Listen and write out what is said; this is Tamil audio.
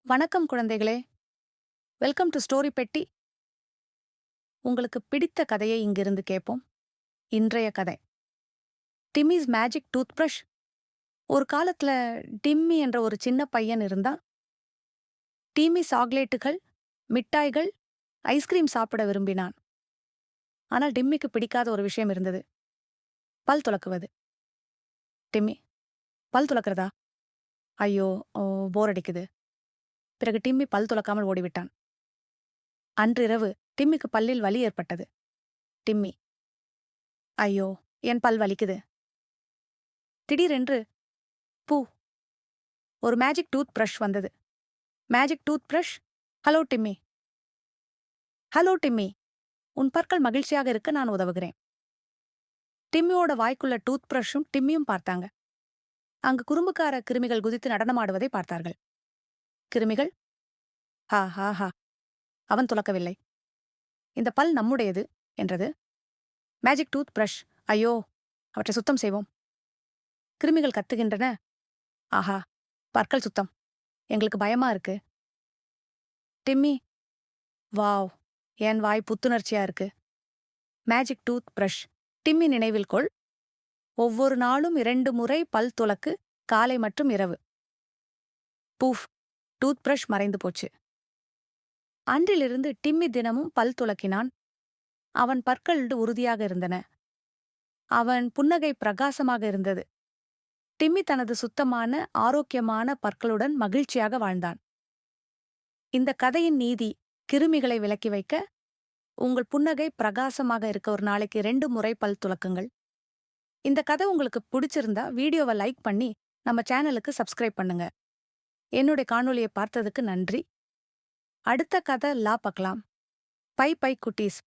வணக்கம் குழந்தைகளே. வெல்கம் டு ஸ்டோரி பெட்டி. உங்களுக்கு பிடித்த கதையை இங்கிருந்து கேட்போம். இன்றைய கதை டிம்மிஸ் மேஜிக் டூத் பிரஷ். ஒரு காலத்துல டிம்மி என்ற ஒரு சின்ன பையன் இருந்தான். டிம்மி சாக்லேட்டுகள், மிட்டாய்கள், ஐஸ்கிரீம் சாப்பிட விரும்பினான். ஆனால் டிம்மிக்கு பிடிக்காத ஒரு விஷயம் இருந்தது. பல் துலக்குவது. டிம்மி, பல் துலக்கிறதா? ஐயோ, போர் அடிக்குது. பிறகு டிம்மி பல் துலக்காமல் ஓடிவிட்டான். அன்றிரவு டிம்மிக்கு பல்லில் வலி ஏற்பட்டது. டிம்மி, ஐயோ, என் பல் வலிக்குது. திடீரென்று பூ ஒரு மேஜிக் டூத் பிரஷ் வந்தது. Magic tooth brush. Hello Timmy. Hello Timmy, உன் பற்கள் மகிழ்ச்சியாக இருக்க நான் உதவுகிறேன். டிம்மியோட வாய்க்குள்ள டூத் பிரஷும் டிம்மியும் பார்த்தாங்க. அங்கு குறும்புக்கார கிருமிகள் குதித்து நடனமாடுவதை பார்த்தார்கள். கிருமிகள் ஹா ஹா ஹா. அவன் துலக்கவில்லை. இந்த பல் நம்முடையது என்றது. Magic tooth brush. ஐயோ, அவற்றை சுத்தம் செய்வோம். கிருமிகள் கத்துகின்றன. ஆஹா, பற்கள் சுத்தம். எங்களுக்கு பயமா இருக்கு. டிம்மி, வாவ், என் வாய் புத்துணர்ச்சியா இருக்கு. Magic tooth brush. டிம்மி நினைவில் கொள். ஒவ்வொரு நாளும் 2 முறை பல் துலக்கு, காலை மற்றும் இரவு. பூஃப். டூத் பிரஷ் மறைந்து போச்சு. அன்றிலிருந்து டிம்மி தினமும் பல் துலக்கினான். அவன் பற்கள் உறுதியாக இருந்தன. அவன் புன்னகை பிரகாசமாக இருந்தது. டிம்மி தனது சுத்தமான, ஆரோக்கியமான பற்களுடன் மகிழ்ச்சியாக வாழ்ந்தான். இந்த கதையின் நீதி: கிருமிகளை விலக்கி வைக்க, உங்கள் புன்னகை பிரகாசமாக இருக்க ஒரு நாளைக்கு 2 முறை பல் துலக்குங்கள். இந்த கதை உங்களுக்கு பிடிச்சிருந்தா வீடியோவை லைக் பண்ணி நம்ம சேனலுக்கு சப்ஸ்கிரைப் பண்ணுங்க. என்னுடைய காணொளியை பார்த்ததுக்கு நன்றி. அடுத்த கதை பார்க்கலாம். பை பை குட்டீஸ்.